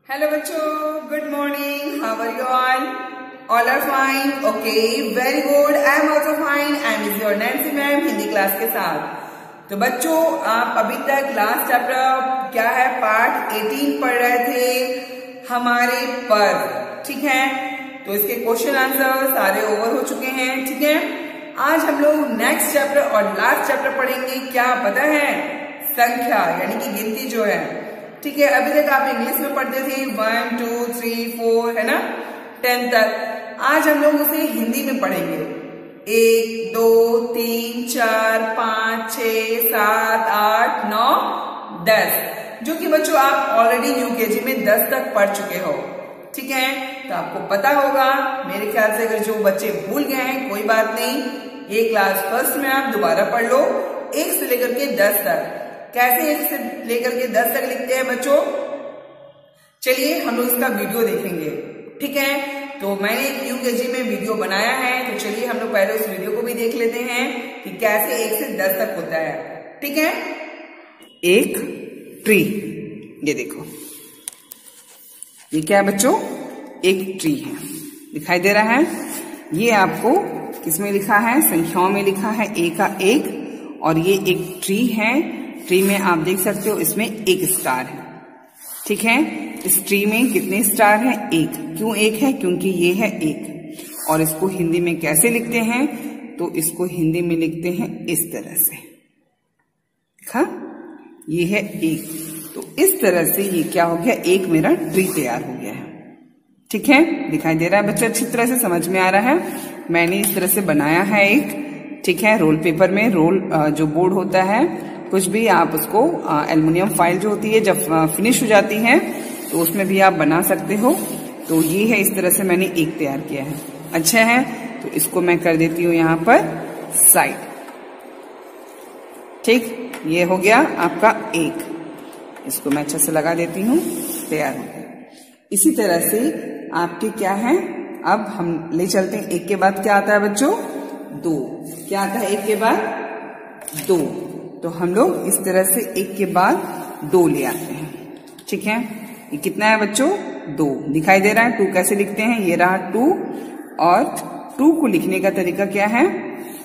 Hello बच्चों, good morning. How are you all? All are fine. Okay, very good. I am also fine. And is your Nancy ma'am Hindi class के साथ। तो बच्चों, आप अभी तक लास्ट चैप्टर क्या है पार्ट 18 पढ़ रहे थे हमारे पर्व, ठीक है। तो इसके क्वेश्चन आंसर सारे ओवर हो चुके हैं, ठीक है। आज हम लोग नेक्स्ट चैप्टर और लास्ट चैप्टर पढ़ेंगे। क्या पता है? संख्या यानी कि गिनती जो है, ठीक है। अभी तक आप इंग्लिश में पढ़ते थे 1 2 3 4 है ना 10 तक। आज हम लोग उसे हिंदी में पढ़ेंगे 1 2 3 4 5 6 7 8 9 10, जो कि बच्चों आप ऑलरेडी यूकेजी में 10 तक पढ़ चुके हो, ठीक है। तो आपको पता होगा मेरे ख्याल से। अगर जो बच्चे भूल गए हैं कोई बात नहीं, ये क्लास फर्स्ट में आप दोबारा पढ़ लो। 1 से लेकर के 10 तक कैसे 1 से लेकर के 10 तक लिखते हैं बच्चों, चलिए हम लोग इसका वीडियो देखेंगे, ठीक है। तो मैंने एक यूकेजी में वीडियो बनाया है, तो चलिए हम लोग पहले उस वीडियो को भी देख लेते हैं कि कैसे 1 से 10 तक होता है, ठीक है। एक ट्री, ये देखो, ये क्या है बच्चों? एक ट्री है, दिखाई दे रहा है। ये आपको किसमें लिखा है? संख्याओं में लिखा है, A का 1। और ये एक ट्री है। ट्री में आप देख सकते हो इसमें 1 स्टार है, ठीक है। इस ट्री में कितने स्टार हैं? 1। क्यों 1 है? क्योंकि ये है 1। और इसको हिंदी में कैसे लिखते हैं? तो इसको हिंदी में लिखते हैं इस तरह से, देखा, ये है 1। तो इस तरह से ये क्या हो गया? एक मेरा ट्री तैयार हो गया है, ठीक है। दिखाई दे रहा है बच्चा? अच्छी तरह से समझ में आ रहा है। मैंने इस तरह से बनाया है एक, ठीक है। रोल पेपर में, रोल जो बोर्ड होता है, कुछ भी आप उसको एल्युमिनियम फाइल जो होती है जब फिनिश हो जाती है तो उसमें भी आप बना सकते हो। तो ये है, इस तरह से मैंने एक तैयार किया है। अच्छा है, तो इसको मैं कर देती हूँ यहाँ पर साइड, ठीक। ये हो गया आपका 1। इसको मैं अच्छे से लगा देती हूँ, तैयार हो गया। इसी तरह से आपके क्या है, अब हम ले चलते हैं। 1 के बाद क्या आता है बच्चों? 2। क्या आता है 1 के बाद? 2। तो हम लोग इस तरह से 1 के बाद 2 ले आते हैं, ठीक है। ये कितना है बच्चों? 2। दिखाई दे रहा है? 2 कैसे लिखते हैं? ये रहा 2। और 2 को लिखने का तरीका क्या है?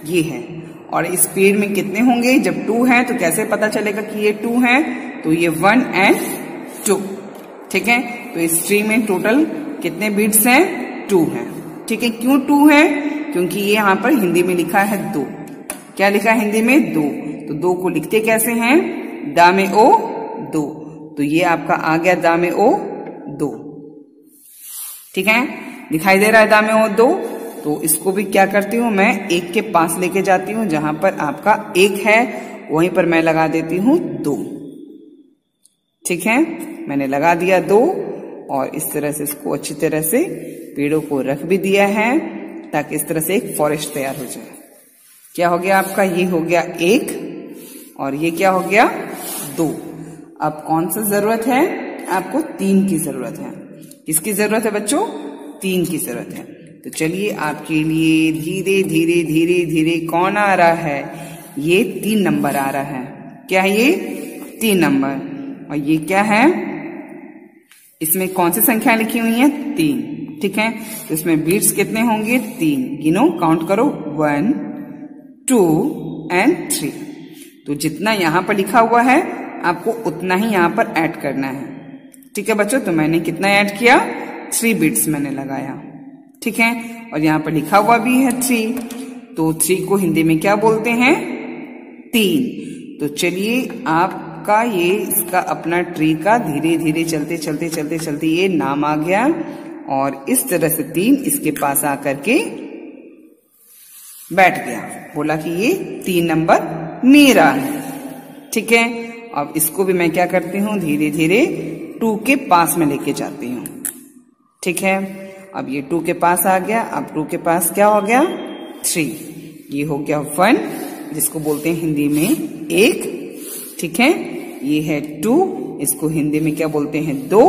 ये है। और इस पेड़ में कितने होंगे? जब 2 है तो कैसे पता चलेगा कि ये 2 है? तो ये 1 and 2, ठीक है। तो इस ट्री में टोटल कितने बीट्स हैं? 2 हैं, ठीक है। क्यों 2 है? क्योंकि ये यहाँ पर हिंदी में लिखा है 2। क्या लिखा है हिंदी में? 2। तो 2 को लिखते कैसे हैं? दा में ओ 2। तो ये आपका आ गया दा में ओ 2, ठीक है। दिखाई दे रहा है दा में ओ 2। तो इसको भी क्या करती हूँ मैं? 1 के पास लेके जाती हूँ। जहां पर आपका 1 है वहीं पर मैं लगा देती हूँ 2, ठीक है। मैंने लगा दिया 2। और इस तरह से इसको अच्छी तरह से पेड़ों को रख भी दिया है ताकि इस तरह से एक फॉरेस्ट तैयार हो जाए। क्या हो गया आपका? ये हो गया 1 और ये क्या हो गया? 2। अब कौन सा जरूरत है आपको? 3 की जरूरत है। किसकी जरूरत है बच्चों? 3 की जरूरत है। तो चलिए आपके लिए धीरे धीरे धीरे धीरे कौन आ रहा है? ये 3 नंबर आ रहा है। क्या है ये? 3 नंबर। और ये क्या है? इसमें कौन सी संख्या लिखी हुई है? 3, ठीक है। तो इसमें बीट्स कितने होंगे? 3। गिनो, काउंट करो, 1 2 and 3। तो जितना यहां पर लिखा हुआ है आपको उतना ही यहां पर ऐड करना है, ठीक है बच्चों। तो मैंने कितना ऐड किया? 3 बिट्स मैंने लगाया, ठीक है। और यहां पर लिखा हुआ भी है 3। तो 3 को हिंदी में क्या बोलते हैं? 3। तो चलिए आपका ये इसका अपना ट्री का धीरे धीरे चलते चलते चलते चलते ये नाम आ गया। और इस तरह से 3 इसके पास आकर के बैठ गया, बोला कि ये 3 नंबर मेरा है, ठीक है। अब इसको भी मैं क्या करती हूँ? धीरे धीरे 2 के पास में लेके जाती हूँ, ठीक है। अब ये 2 के पास आ गया। अब 2 के पास क्या हो गया? 3। ये हो गया 1, जिसको बोलते हैं हिंदी में 1, ठीक है। ये है 2, इसको हिंदी में क्या बोलते हैं? 2।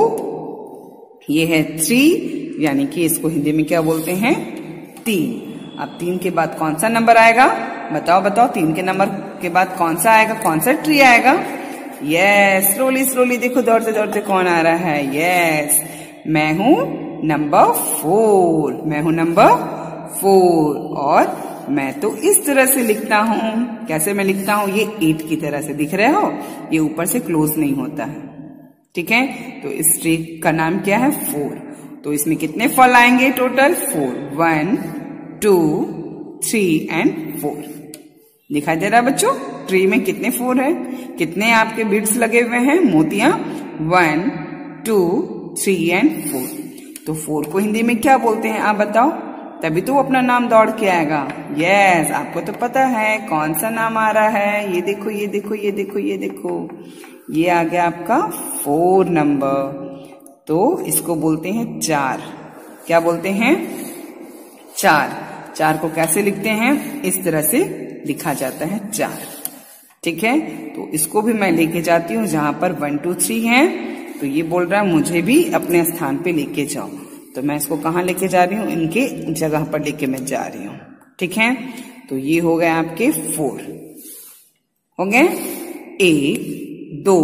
ये है 3, यानी कि इसको हिंदी में क्या बोलते हैं? 3। अब 3 के बाद कौन सा नंबर आएगा? बताओ बताओ, 3 के नंबर के बाद कौन सा आएगा? कौन सा ट्री आएगा? यस, स्लोली स्लोली देखो दौड़ते दौड़ते कौन आ रहा है। यस, मैं हूं नंबर 4, मैं हूं नंबर 4। और मैं तो इस तरह से लिखता हूं। कैसे मैं लिखता हूं? ये 8 की तरह से, दिख रहे हो? ये ऊपर से क्लोज नहीं होता है, ठीक है। तो इस ट्री का नाम क्या है? 4। तो इसमें कितने फल आएंगे टोटल? 4। 1 2 3 एंड 4। दिखाई दे रहा है बच्चों? ट्री में कितने 4 है? कितने आपके बीड्स लगे हुए हैं, मोतियां? 1 2 3 एंड 4। तो 4 को हिंदी में क्या बोलते हैं आप बताओ? तभी तो वो अपना नाम दौड़ के आएगा। यस, आपको तो पता है कौन सा नाम आ रहा है। ये देखो ये देखो ये देखो ये देखो, ये आ गया आपका 4 नंबर। तो इसको बोलते हैं 4। क्या बोलते हैं? 4। 4 को कैसे लिखते हैं? इस तरह से लिखा जाता है 4, ठीक है। तो इसको भी मैं लेके जाती हूँ जहां पर 1 2 3 है। तो ये बोल रहा है मुझे भी अपने स्थान पे लेके जाओ। तो मैं इसको कहाँ लेके जा रही हूँ? इनके जगह पर लेके मैं जा रही हूँ, ठीक है। तो ये हो गए आपके 4 हो गए। 1 2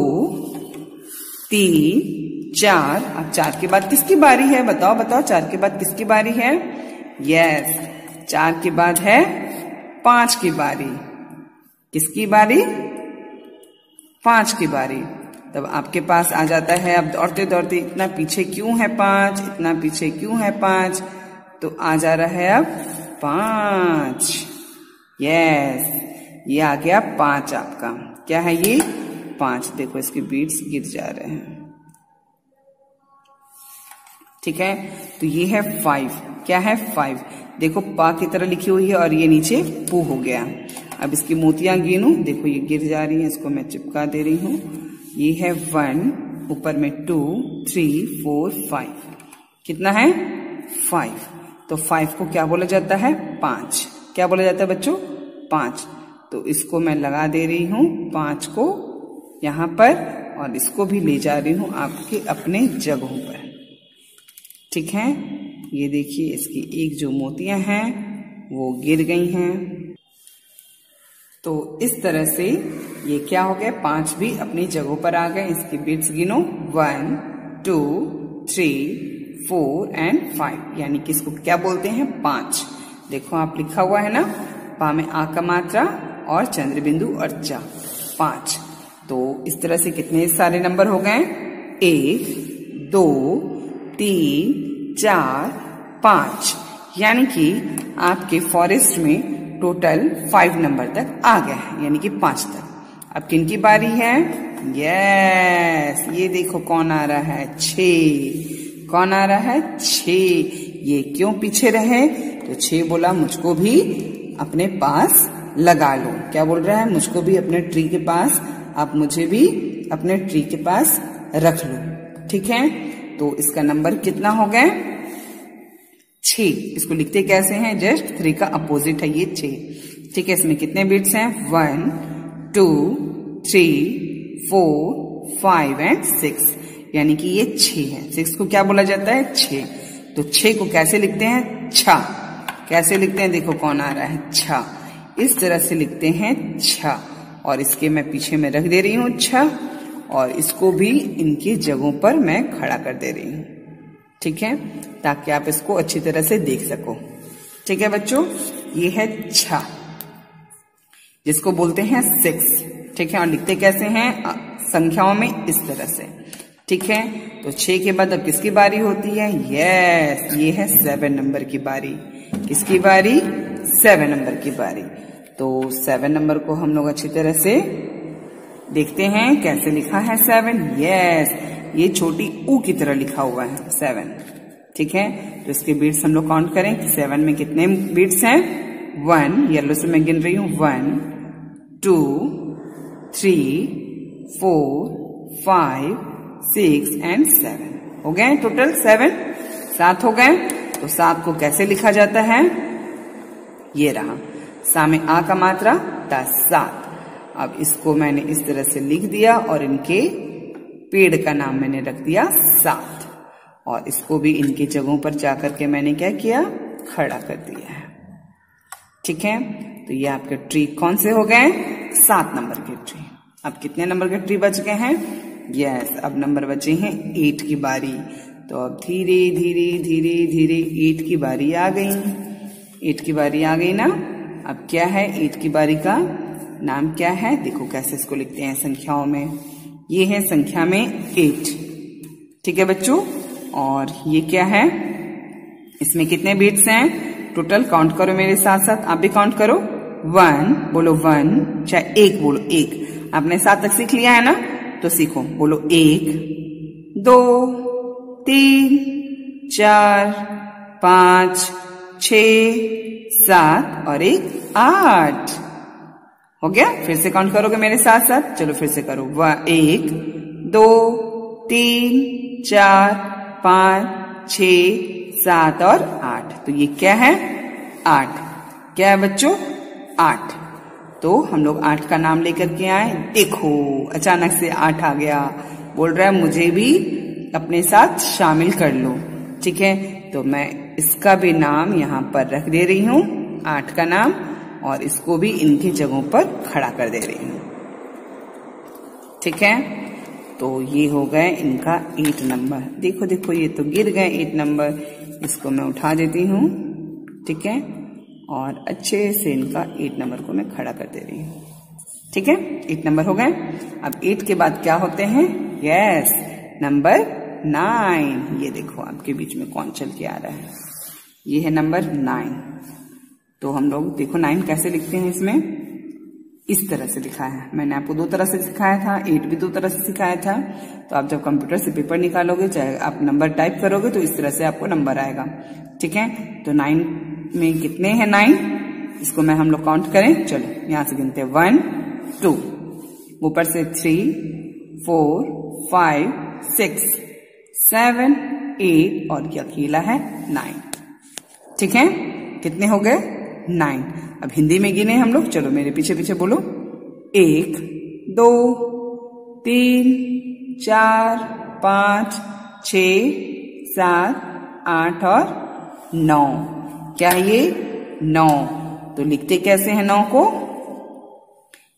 3 4। अब 4 के बाद किसकी बारी है? बताओ बताओ, 4 के बाद किसकी बारी है? यस, 4 के बाद है 5 की बारी। किसकी बारी? 5 की बारी। तब आपके पास आ जाता है। अब दौड़ते दौड़ते इतना पीछे क्यों है 5? इतना पीछे क्यों है 5? तो आ जा रहा है अब 5। यस, ये आ गया 5 आपका। क्या है ये? 5। देखो इसके बीट्स गिर जा रहे हैं, ठीक है। तो ये है 5। क्या है? 5। देखो पा की तरह लिखी हुई है और ये नीचे पू हो गया। अब इसकी मोतियां गिनूं, देखो ये गिर जा रही है, इसको मैं चिपका दे रही हूँ। ये है 1, ऊपर में 2 3 4 5। कितना है? 5। तो 5 को क्या बोला जाता है? 5। क्या बोला जाता है बच्चों? 5। तो इसको मैं लगा दे रही हूँ 5 को यहाँ पर, और इसको भी ले जा रही हूँ आपके अपने जगहों पर, ठीक है। ये देखिए इसकी एक जो मोतियां हैं वो गिर गई हैं। तो इस तरह से ये क्या हो गया? 5 भी अपनी जगहों पर आ गए। इसकी बीट्स गिनो, 1 2 3 4 एंड 5। यानी कि इसको क्या बोलते हैं? 5। देखो आप लिखा हुआ है ना, पा में आ का मात्रा और चंद्र बिंदु और चा, 5। तो इस तरह से कितने सारे नंबर हो गए? 1 2 3 4 5। यानी कि आपके फॉरेस्ट में टोटल 5 नंबर तक आ गए हैं, यानी कि 5 तक। अब किन की बारी है? यस, ये देखो कौन आ रहा है? 6। कौन आ रहा है? 6। ये क्यों पीछे रहे? तो 6 बोला मुझको भी अपने पास लगा लो। क्या बोल रहा है? मुझको भी अपने ट्री के पास, आप मुझे भी अपने ट्री के पास रख लो, ठीक है। तो इसका नंबर कितना हो गए? 6। इसको लिखते कैसे हैं? जस्ट 3 का अपोजिट है ये 6, ठीक है। इसमें कितने बिट्स हैं? 1 2 3 4 5 एंड 6। यानी कि ये 6 है। 6 को क्या बोला जाता है? 6। तो 6 को कैसे लिखते हैं? छा। कैसे लिखते हैं? देखो कौन आ रहा है? छा। इस तरह से लिखते हैं छा। और इसके मैं पीछे में रख दे रही हूँ छा, और इसको भी इनकी जगहों पर मैं खड़ा कर दे रही हूँ, ठीक है, ताकि आप इसको अच्छी तरह से देख सको, ठीक है बच्चों। ये है छा, जिसको बोलते हैं 6, ठीक है। और लिखते कैसे हैं? संख्याओं में इस तरह से, ठीक है। तो 6 के बाद अब किसकी बारी होती है? यस, ये है 7 नंबर की बारी। किसकी बारी? 7 नंबर की बारी। तो 7 नंबर को हम लोग अच्छी तरह से देखते हैं कैसे लिखा है 7। यस, ये छोटी ऊ की तरह लिखा हुआ है 7, ठीक है। तो इसके बीट्स हम लोग काउंट करें कि 7 में कितने बीट्स हैं? 1, येलो से मैं गिन रही हूँ, 1 2 3 4 5 6 एंड 7। हो गए टोटल 7 हो गए। तो 7 को कैसे लिखा जाता है? ये रहा, सा में आ का मात्रा, ता 7। अब इसको मैंने इस तरह से लिख दिया और इनके पेड़ का नाम मैंने रख दिया 7, और इसको भी इनकी जगहों पर जाकर के मैंने क्या किया? खड़ा कर दिया है, ठीक है। तो ये आपके ट्री कौन से हो गए? 7 नंबर के ट्री। अब कितने नंबर के ट्री बच गए हैं? यस, अब नंबर बचे हैं 8 की बारी। तो अब धीरे धीरे धीरे धीरे 8 की बारी आ गई। 8 की बारी आ गई ना। अब क्या है 8 की बारी का नाम क्या है? देखो कैसे इसको लिखते हैं संख्याओं में। ये है संख्या में 8, ठीक है बच्चों। और ये क्या है? इसमें कितने बीट्स हैं टोटल? काउंट करो मेरे साथ साथ, आप भी काउंट करो। 1 बोलो 1, चाहे 1 बोलो 1। आपने 7 तक सीख लिया है ना, तो सीखो, बोलो 1 2 3 4 5 6 7 और 1 8। हो गया? फिर से काउंट करोगे मेरे साथ साथ, चलो फिर से करो। 1 2 3 4 5 6 7 और 8। तो ये क्या है? 8। क्या है बच्चों? 8। तो हम लोग 8 का नाम लेकर के आए। देखो अचानक से 8 आ गया। बोल रहा है मुझे भी अपने साथ शामिल कर लो, ठीक है। तो मैं इसका भी नाम यहाँ पर रख दे रही हूँ, 8 का नाम, और इसको भी इनकी जगहों पर खड़ा कर दे रही हूँ, ठीक है। तो ये हो गए इनका 8 नंबर। देखो देखो ये तो गिर गए 8 नंबर। इसको मैं उठा देती हूँ, ठीक है, और अच्छे से इनका 8 नंबर को मैं खड़ा कर दे रही हूँ, ठीक है। 8 नंबर हो गए। अब 8 के बाद क्या होते हैं? Yes, number 9। ये देखो आपके बीच में कौन चल के आ रहा है, ये है नंबर 9। तो हम लोग देखो 9 कैसे लिखते हैं। इसमें इस तरह से लिखा है। मैंने आपको 2 तरह से सिखाया था, 8 भी 2 तरह से सिखाया था। तो आप जब कंप्यूटर से पेपर निकालोगे, चाहे आप नंबर टाइप करोगे, तो इस तरह से आपको नंबर आएगा, ठीक है। तो 9 में कितने हैं? 9। इसको मैं हम लोग काउंट करें, चलो यहां से गिनते हैं। 1 2, ऊपर से 3 4 5 6 7 8 और ये अकेला है 9, ठीक है। कितने हो गए? 9। अब हिंदी में गिने हम लोग, चलो मेरे पीछे पीछे बोलो। 1 2 3 4 5 6 7 8 और 9। क्या है ये? 9। तो लिखते कैसे हैं 9 को?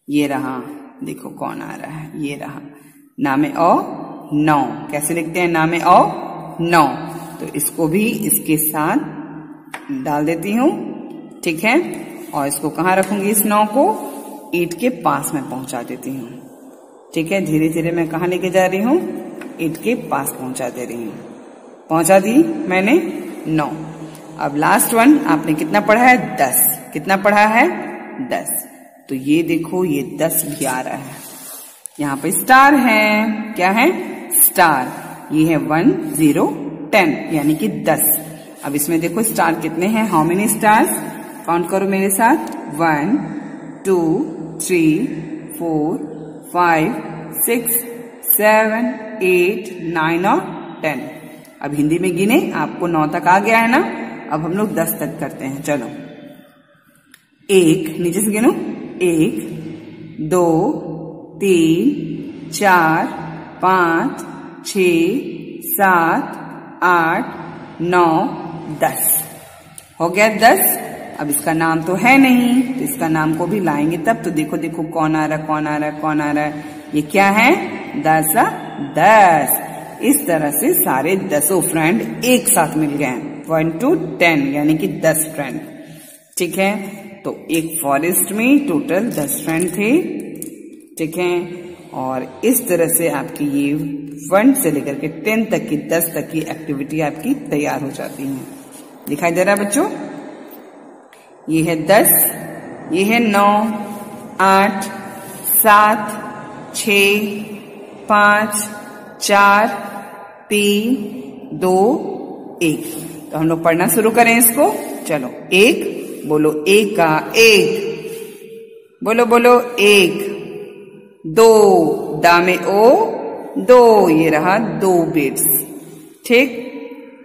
ये रहा, देखो कौन आ रहा है, ये रहा, नामे औ 9। कैसे लिखते हैं नामे औ 9? तो इसको भी इसके साथ डाल देती हूँ, ठीक है। और इसको कहाँ रखूंगी? इस 9 को 8 के पास में पहुंचा देती हूँ, ठीक है। धीरे धीरे मैं कहाँ लेके जा रही हूँ? 8 के पास पहुंचा दे रही हूँ। पहुंचा दी मैंने 9। अब लास्ट वन आपने कितना पढ़ा है? 10। कितना पढ़ा है? 10। तो ये देखो ये 10 भी आ रहा है। यहाँ पे स्टार है। क्या है? स्टार। ये है 1 0 10 यानी कि 10। अब इसमें देखो स्टार कितने हैं? How many stars? काउंट करो मेरे साथ। 1 2 3 4 5 6 7 8 9 और 10। अब हिंदी में गिने, आपको 9 तक आ गया है ना। अब हम लोग 10 तक करते हैं, चलो। 1, नीचे से गिनो। 1 2 3 4 5 6 7 8 9 10। हो गया 10। अब इसका नाम तो है नहीं, तो इसका नाम को भी लाएंगे तब। तो देखो देखो कौन आ रहा है, कौन आ रहा है, कौन आ रहा है। ये क्या है? 10 10। इस तरह से सारे 10 फ्रेंड एक साथ मिल गए, 1 to 10 यानी कि 10 फ्रेंड, ठीक है। तो एक फॉरेस्ट में टोटल 10 फ्रेंड थे, ठीक है। और इस तरह से आपकी ये 1 से लेकर के 10 तक की, 10 तक की एक्टिविटी आपकी तैयार हो जाती है। दिखाई दे रहा है बच्चों? ये है 10, ये है 9 8 7 6 5 4 3 2 1। तो हम लोग पढ़ना शुरू करें इसको, चलो। 1 बोलो, 1 का 1 बोलो, बोलो 1। 2 दामे ओ 2, ये रहा 2 बिट्स, ठीक।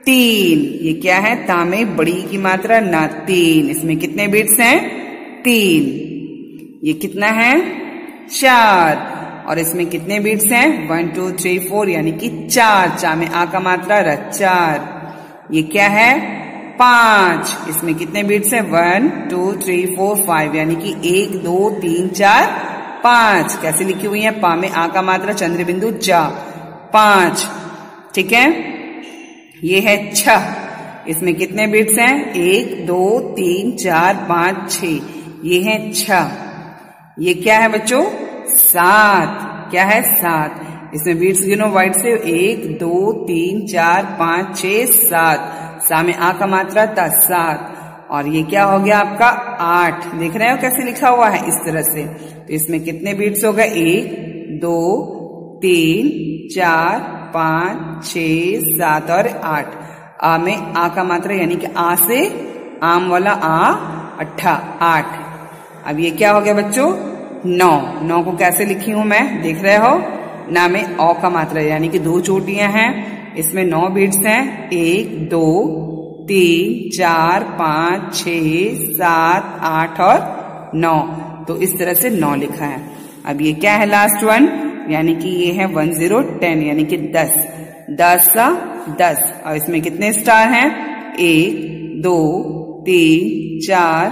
3, ये क्या है? तामे बड़ी की मात्रा ना 3। इसमें कितने बिट्स हैं? 3। ये कितना है? 4। और इसमें कितने बिट्स हैं? 1 2 3 4 यानी कि 4। 4 में आ का मात्रा रहा 4। ये क्या है? 5। इसमें कितने बिट्स हैं? 1 2 3 4 5 यानी कि 1 2 3 4 5। कैसे लिखी हुई है? पा में आ का मात्रा, चंद्र बिंदु जा, 5। ठीक है, ये है 6। इसमें कितने बिट्स हैं? 1 2 3 4 5 6, ये है 6। ये क्या है बच्चों? 7। क्या है? 7। इसमें बिट्स गिनो वाइट से, 1 2 3 4 5 6 7। सा में आ का मात्रा था, 7। और ये क्या हो गया आपका? 8। देख रहे हो कैसे लिखा हुआ है? इस तरह से। तो इसमें कितने बिट्स हो गए? 1 2 3 4 5 6 7 और 8। आ में आ का मात्रा यानी कि आ से आम वाला आ, अट्ठा, 8। अब ये क्या हो गया बच्चों? 9। 9 को कैसे लिखी हूं मैं? देख रहे हो? ना में औ का मात्रा यानी कि 2 चोटियां हैं। इसमें 9 बिट्स हैं, 1 2 3 4 5 6 7 8 और 9। तो इस तरह से 9 लिखा है। अब ये क्या है? लास्ट वन, यानी कि ये है 10 10 यानी कि 10। 10 सा 10। और इसमें कितने स्टार हैं? 1 2 3 4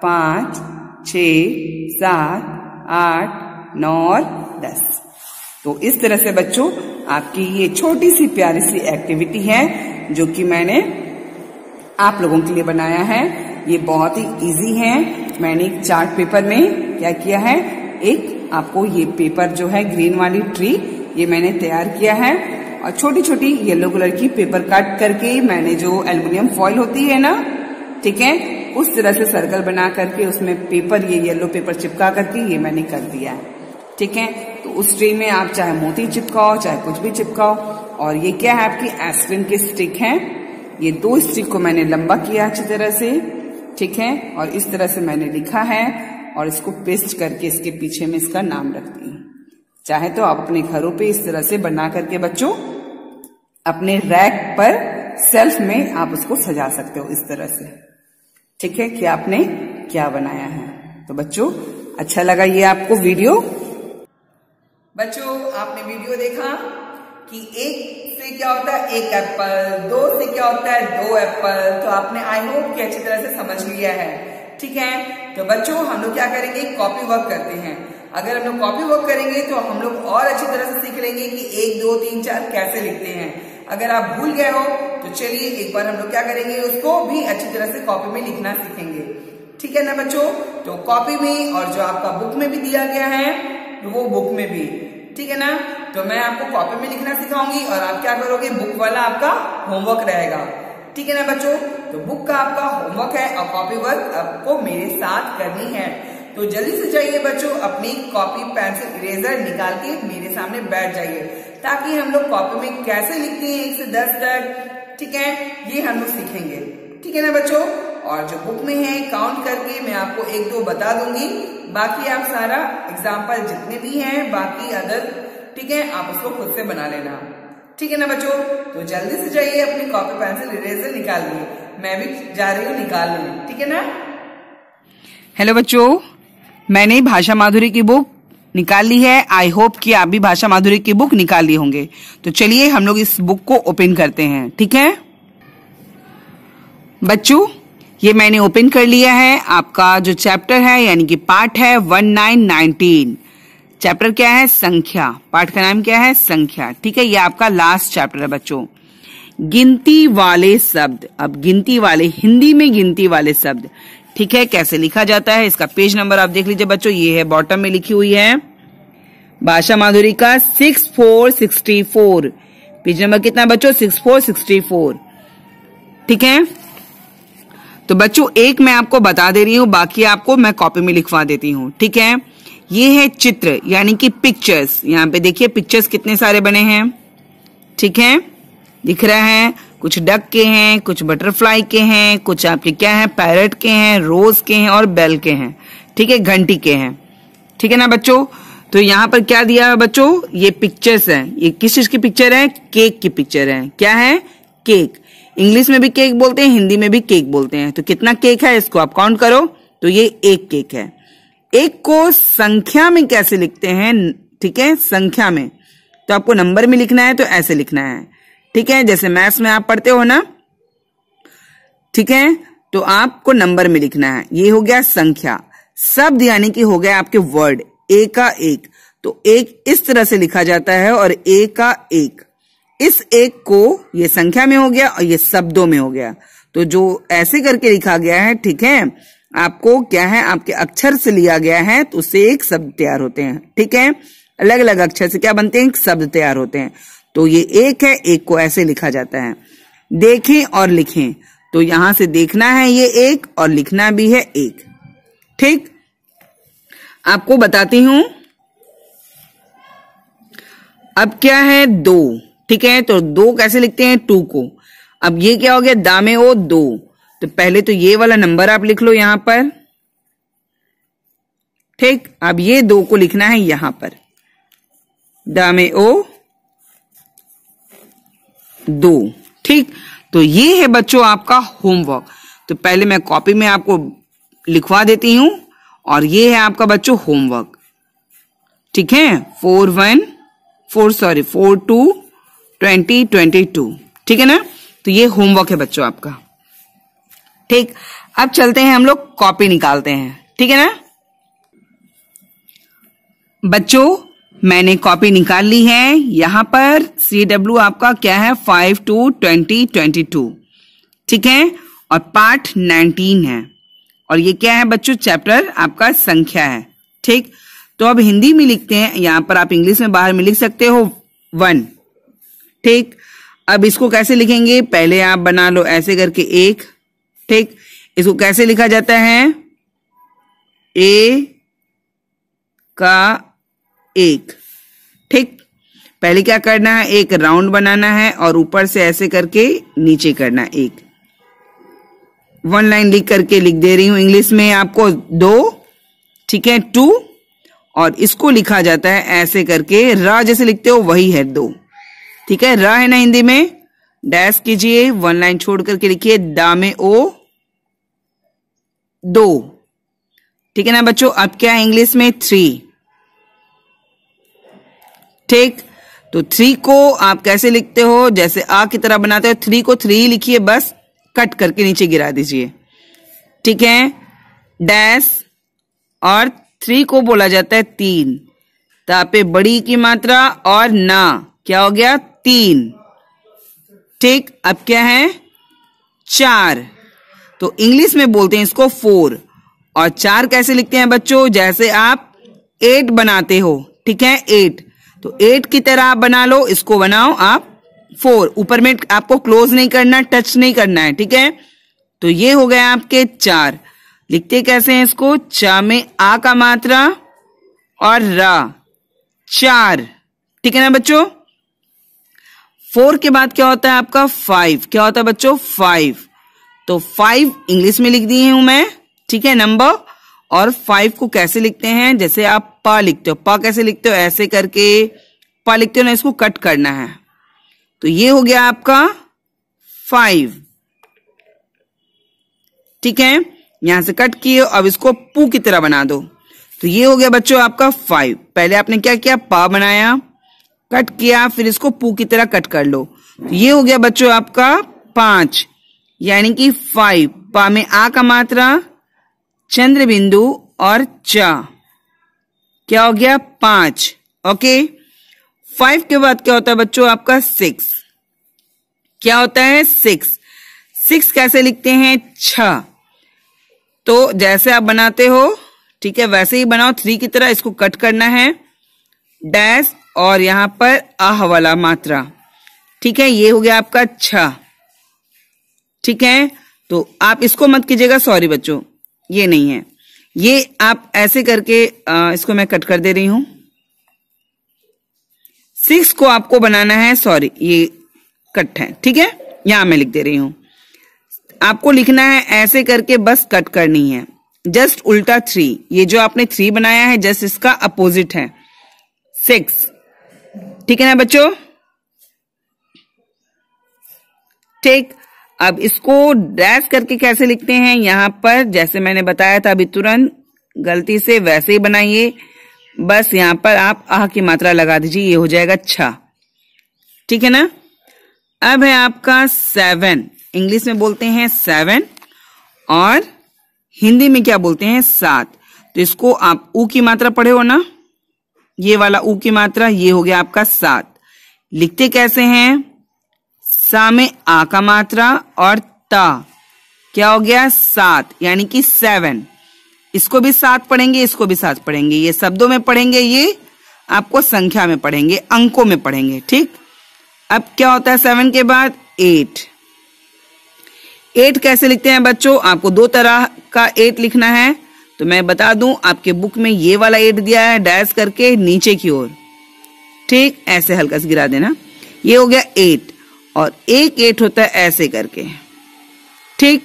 5 6 7 8 9 और 10। तो इस तरह से बच्चों आपकी ये छोटी सी प्यारी सी एक्टिविटी है जो कि मैंने आप लोगों के लिए बनाया है। ये बहुत ही इजी है। मैंने एक चार्ट पेपर में क्या किया है, एक आपको ये पेपर जो है ग्रीन वाली ट्री, ये मैंने तैयार किया है। और छोटी छोटी येलो कलर की पेपर कट करके मैंने जो एल्युमिनियम फॉइल होती है ना, ठीक है, उस तरह से सर्कल बना करके उसमें पेपर, ये येलो पेपर चिपका करके ये मैंने कर दिया है। ठीक है, तो उस ट्रे में आप चाहे मोती चिपकाओ चाहे कुछ भी चिपकाओ। और ये क्या है? आपकी आइसक्रीम की स्टिक है। ये 2 स्टिक को मैंने लंबा किया अच्छी तरह से, ठीक है, और इस तरह से मैंने लिखा है और इसको पेस्ट करके इसके पीछे में इसका नाम रख दी। चाहे तो आप अपने घरों पे इस तरह से बना करके बच्चों अपने रैक पर, सेल्फ में आप उसको सजा सकते हो इस तरह से। ठीक है, कि आपने क्या बनाया है। तो बच्चों अच्छा लगा ये आपको वीडियो? बच्चों आपने वीडियो देखा कि 1 से क्या होता है? 1 एप्पल, 2 से क्या होता है? 2 एप्पल। तो आपने आई होप कि अच्छी तरह से समझ लिया है। ठीक है, तो बच्चों हम लोग क्या करेंगे? कॉपी वर्क करते हैं। अगर हम लोग कॉपी वर्क करेंगे तो हम लोग और अच्छी तरह से सीख लेंगे कि 1 2 3 4 कैसे लिखते हैं। अगर आप भूल गए हो तो चलिए एक बार हम लोग क्या करेंगे, उसको भी अच्छी तरह से कॉपी में लिखना सीखेंगे। ठीक है ना बच्चों? तो कॉपी में और जो आपका बुक में भी दिया गया है वो बुक में भी, ठीक है ना? तो मैं आपको कॉपी में लिखना सिखाऊंगी और आप क्या करोगे? बुक वाला आपका होमवर्क रहेगा। ठीक है ना बच्चों? तो बुक का आपका होमवर्क है और कॉपी वर्क आपको मेरे साथ करनी है। तो जल्दी से जाइए बच्चों, अपनी कॉपी पेंसिल इरेजर निकाल के मेरे सामने बैठ जाइए, ताकि हम लोग कॉपी में कैसे लिखते हैं 1 से 10 तक, ठीक है, ये हम लोग सीखेंगे। ठीक है ना बच्चों? और जो बुक में है काउंट करके मैं आपको 1 2 बता दूंगी, बाकी आप सारा एग्जाम्पल जितने भी हैं बाकी अदर, ठीक है, आप उसको खुद से बना लेना। ठीक है ना बच्चों? तो जल्दी से जाइए अपनी कॉपी पेंसिल इरेजर निकाल लीजिए। मैं भी जा रही हूँ निकालने। ठीक है ना? हेलो बच्चों, मैंने भाषा माधुरी की बुक निकाल ली है। आई होप कि आप भी भाषा माधुरी की बुक निकाल लिए होंगे। तो चलिए हम लोग इस बुक को ओपन करते हैं। ठीक है बच्चों, ये मैंने ओपन कर लिया है। आपका जो चैप्टर है यानी कि पाठ है 1919। चैप्टर क्या है? संख्या। पाठ का नाम क्या है? संख्या। ठीक है, ये आपका लास्ट चैप्टर है बच्चों। गिनती वाले शब्द। अब गिनती वाले, हिंदी में गिनती वाले शब्द, ठीक है, कैसे लिखा जाता है? इसका पेज नंबर आप देख लीजिए बच्चों, ये है बॉटम में लिखी हुई है भाषा माधुरी का 6464। पेज नंबर कितना है बच्चों? 6464। ठीक है, तो बच्चों एक मैं आपको बता दे रही हूं, बाकी आपको मैं कॉपी में लिखवा देती हूं। ठीक है, ये है चित्र यानी कि पिक्चर्स। यहाँ पे देखिए पिक्चर्स कितने सारे बने हैं। ठीक है, दिख रहा है, कुछ डक के हैं, कुछ बटरफ्लाई के हैं, कुछ आपके क्या है? पैरट के हैं, रोज के हैं और बेल के हैं। ठीक है, घंटी के हैं। ठीक है ना बच्चों? तो यहाँ पर क्या दिया है बच्चों? ये पिक्चर्स हैं। ये किस चीज की पिक्चर है? केक की पिक्चर है। क्या है? केक। इंग्लिश में भी केक बोलते हैं, हिंदी में भी केक बोलते हैं। तो कितना केक है इसको आप काउंट करो। तो ये 1 केक है। 1 को संख्या में कैसे लिखते हैं? ठीक है, संख्या में तो आपको नंबर में लिखना है, तो ऐसे लिखना है। ठीक है, जैसे मैथ्स में आप पढ़ते हो ना, ठीक है, तो आपको नंबर में लिखना है। ये हो गया संख्या। शब्द यानी कि हो गया आपके वर्ड। ए का एक, तो एक इस तरह से लिखा जाता है और ए का एक, इस एक को ये संख्या में हो गया और ये शब्दों में हो गया। तो जो ऐसे करके लिखा गया है, ठीक है, आपको क्या है, आपके अक्षर से लिया गया है तो उससे एक शब्द तैयार होते हैं। ठीक है, अलग अलग अक्षर से क्या बनते हैं, शब्द तैयार होते हैं। तो ये एक है, एक को ऐसे लिखा जाता है। देखें और लिखें, तो यहां से देखना है ये एक और लिखना भी है एक। ठीक, आपको बताती हूं। अब क्या है, दो। ठीक है, तो दो कैसे लिखते हैं, टू को। अब ये क्या हो गया, दामे ओ दो, तो पहले तो ये वाला नंबर आप लिख लो यहां पर। ठीक, अब ये दो को लिखना है यहां पर, दामे ओ दो। ठीक, तो ये है बच्चों आपका होमवर्क। तो पहले मैं कॉपी में आपको लिखवा देती हूं और ये है आपका बच्चों होमवर्क। ठीक है, 4-2-20-22। ठीक है ना, तो ये होमवर्क है बच्चों आपका। ठीक, अब चलते हैं हम लोग कॉपी निकालते हैं। ठीक है ना बच्चों, मैंने कॉपी निकाल ली है। यहां पर CW आपका क्या है, 5-2-20-22। ठीक है, और पाठ 19 है और ये क्या है बच्चों, चैप्टर आपका संख्या है। ठीक, तो अब हिंदी में लिखते हैं, यहां पर आप इंग्लिश में बाहर में लिख सकते हो 1। ठीक, अब इसको कैसे लिखेंगे, पहले आप बना लो ऐसे करके एक। ठीक, इसको कैसे लिखा जाता है, ए का एक। ठीक, पहले क्या करना है, एक राउंड बनाना है और ऊपर से ऐसे करके नीचे करना है एक। 1 लाइन लिख करके लिख दे रही हूं इंग्लिश में आपको 2। ठीक है, 2, और इसको लिखा जाता है ऐसे करके, रा जैसे लिखते हो वही है 2। ठीक है, रा है ना हिंदी में, डैश कीजिए, 1 लाइन छोड़ करके लिखिए दामे ओ 2। ठीक है ना बच्चों, अब क्या है इंग्लिश में 3। ठीक, तो 3 को आप कैसे लिखते हो, जैसे आ की तरह बनाते हो, 3 को 3 लिखिए, बस कट करके नीचे गिरा दीजिए। ठीक है, डैश, और 3 को बोला जाता है 3, तापे बड़ी की मात्रा और ना क्या हो गया 3। ठीक, अब क्या है 4, तो इंग्लिश में बोलते हैं इसको 4। और 4 कैसे लिखते हैं बच्चों, जैसे आप 8 बनाते हो। ठीक है, 8, तो 8 की तरह आप बना लो, इसको बनाओ आप 4, ऊपर में आपको क्लोज नहीं करना, टच नहीं करना है। ठीक है, तो ये हो गया आपके 4। लिखते कैसे हैं इसको, चा में आ का मात्रा और रा, 4। ठीक है ना बच्चों, 4 के बाद क्या होता है आपका 5। क्या होता है बच्चों 5, तो 5 इंग्लिश में लिख दिए हूं मैं। ठीक है, नंबर। और 5 को कैसे लिखते हैं, जैसे आप पा लिखते हो, पा कैसे लिखते हो, ऐसे करके पा लिखते हो ना, इसको कट करना है। तो ये हो गया आपका 5। ठीक है, यहां से कट किए, अब इसको पू की तरह बना दो, तो ये हो गया बच्चों आपका 5। पहले आपने क्या किया, पा बनाया, कट किया, फिर इसको पू की तरह कट कर लो, तो ये हो गया बच्चों आपका 5, यानी कि 5। पा में आ का मात्रा, चंद्र बिंदु और चा, क्या हो गया 5। ओके, 5 के बाद क्या होता है बच्चों आपका 6। क्या होता है 6 कैसे लिखते हैं 6, तो जैसे आप बनाते हो, ठीक है, वैसे ही बनाओ 3 की तरह। इसको कट करना है, डैश, और यहां पर आह वाला मात्रा। ठीक है, ये हो गया आपका 6। ठीक है, तो आप इसको मत कीजिएगा, सॉरी बच्चों, ये नहीं है, ये आप ऐसे करके इसको मैं कट कर दे रही हूं। 6 को आपको बनाना है, सॉरी ये कट है। ठीक है, यहां मैं लिख दे रही हूं, आपको लिखना है ऐसे करके, बस कट करनी है, जस्ट उल्टा 3। ये जो आपने 3 बनाया है, जस्ट इसका अपोजिट है 6। ठीक है ना बच्चों, ठीक। अब इसको डैश करके कैसे लिखते हैं, यहां पर जैसे मैंने बताया था अभी तुरंत, गलती से वैसे ही बनाइए, बस यहां पर आप आह की मात्रा लगा दीजिए, ये हो जाएगा 6। ठीक है ना, अब है आपका 7। इंग्लिश में बोलते हैं 7 और हिंदी में क्या बोलते हैं 7। तो इसको आप ऊ की मात्रा पढ़े हो ना, ये वाला ऊ की मात्रा, ये हो गया आपका 7। लिखते कैसे हैं? सा में आ का मात्रा और ता, क्या हो गया? 7, यानी कि 7। इसको भी 7 पढ़ेंगे, इसको भी 7 पढ़ेंगे। ये शब्दों में पढ़ेंगे, ये आपको संख्या में पढ़ेंगे, अंकों में पढ़ेंगे। ठीक, अब क्या होता है 7 के बाद? 8। 8 कैसे लिखते हैं बच्चों? आपको 2 तरह का 8 लिखना है, तो मैं बता दूं, आपके बुक में ये वाला 8 दिया है डैश करके नीचे की ओर। ठीक, ऐसे हल्का से गिरा देना। ये हो गया 8, और एक 8 होता है ऐसे करके। ठीक,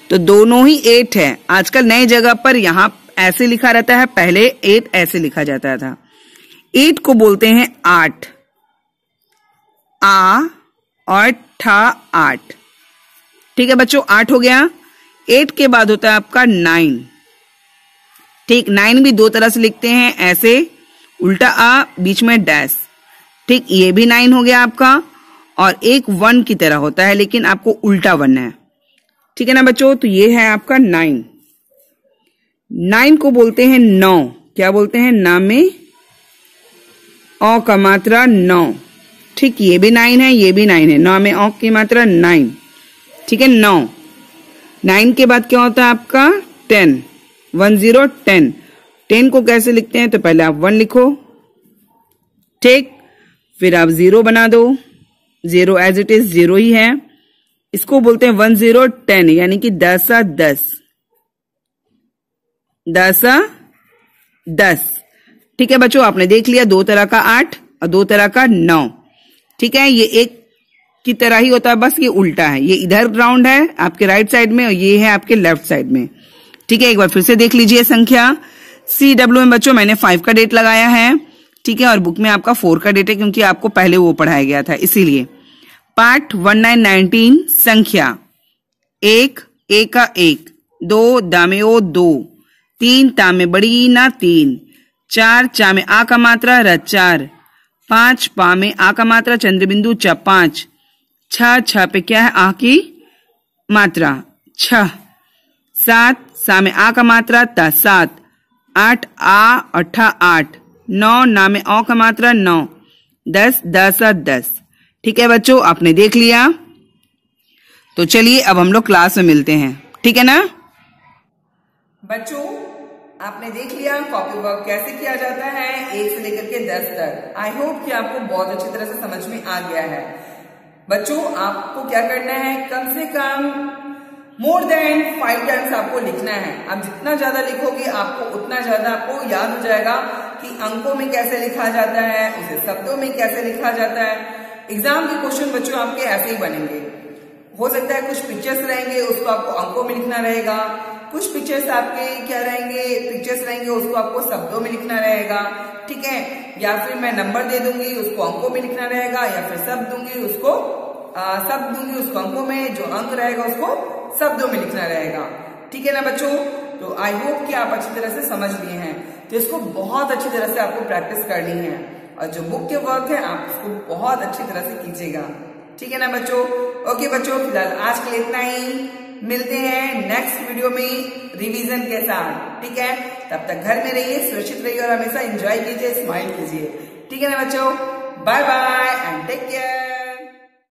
तो दोनों ही 8 है। आजकल नई जगह पर यहां ऐसे लिखा रहता है, पहले 8 ऐसे लिखा जाता था। 8 को बोलते हैं 8, आ और ठा 8। ठीक है बच्चों, 8 हो गया। 8 के बाद होता है आपका 9। ठीक, 9 भी 2 तरह से लिखते हैं, ऐसे उल्टा आ बीच में डैश। ठीक, ये भी 9 हो गया आपका, और एक 1 की तरह होता है, लेकिन आपको उल्टा 1 है। ठीक है ना बच्चों, तो ये है आपका 9। 9 को बोलते हैं 9। क्या बोलते हैं? ना में औ का मात्रा 9। ठीक, ये भी 9 है, ये भी 9 है। 9 में औ की मात्रा 9। ठीक है, 9। 9 के बाद क्या होता है आपका? 10। 1 0 10। 10 को कैसे लिखते हैं? तो पहले आप 1 लिखो, ठीक, फिर आप 0 बना दो। 0 एज इट इज 0 ही है। इसको बोलते हैं 1 0 10, यानी कि 10 10। 10 10। ठीक है बच्चों, आपने देख लिया 2 तरह का 8 और 2 तरह का 9। ठीक है, ये एक की तरह ही होता है, बस ये उल्टा है। ये इधर राउंड है आपके राइट साइड में, और ये है आपके लेफ्ट साइड में। ठीक है, एक बार फिर से देख लीजिए संख्या। CW में बच्चों मैंने 5 का डेट लगाया है। ठीक है, और बुक में आपका 4 का डेट है, क्योंकि आपको पहले वो पढ़ाया गया था, इसीलिए। पाठ 1919 संख्या 1 ए का 1, 2 दामे ओ 2, 3 तामे बड़ी ना 3, 4 चा में आ का मात्रा र 4, 5 पा में आ का मात्रा चंद्रबिंदु च 5, 6 पे क्या है? आ की मात्रा 6, 7 सा में आ का मात्रा ता 7, 8 आ और ठा 8, 9 ना में औ का मात्रा 9, 10 10 10। ठीक है बच्चों, आपने देख लिया। तो चलिए अब हम लोग क्लास में मिलते हैं। ठीक है ना बच्चों, आपने देख लिया कॉपी वर्क कैसे किया जाता है 1 से लेकर के 10 तक। आई होप कि आपको बहुत अच्छी तरह से समझ में आ गया है। बच्चों, आपको क्या करना है? कम से कम मोर देन 5 टाइम्स आपको लिखना है। आप जितना ज्यादा लिखोगे आपको उतना ज्यादा आपको याद हो जाएगा कि अंकों में कैसे लिखा जाता है, उसे शब्दों में कैसे लिखा जाता है। एग्जाम के क्वेश्चन बच्चों आपके ऐसे ही बनेंगे। हो सकता है कुछ पिक्चर्स रहेंगे, उसको आपको अंकों में लिखना रहेगा। कुछ पिक्चर्स आपके क्या रहेंगे? पिक्चर्स रहेंगे, उसको आपको शब्दों में लिखना रहेगा। ठीक है, या फिर मैं नंबर दे दूंगी, उसको अंकों में लिखना रहेगा, या फिर शब्द दूंगी, उसको अंकों में, जो अंक रहेगा उसको शब्दों में लिखना रहेगा। ठीक है ना बच्चों, तो आई होप कि आप अच्छी तरह से समझ लिए हैं। तो इसको बहुत अच्छी तरह से आपको प्रैक्टिस करनी है, और जो बुक के वर्क है आप उसको बहुत अच्छी तरह से कीजिएगा। ठीक है ना बच्चों? ओके बच्चों, फिलहाल आज के लिए इतना ही। मिलते हैं नेक्स्ट वीडियो में रिवीजन के साथ। ठीक है, तब तक घर में रहिए, सुरक्षित रहिए और हमेशा एंजॉय कीजिए, स्माइल कीजिए। ठीक है ना बच्चों? Bye bye and take care.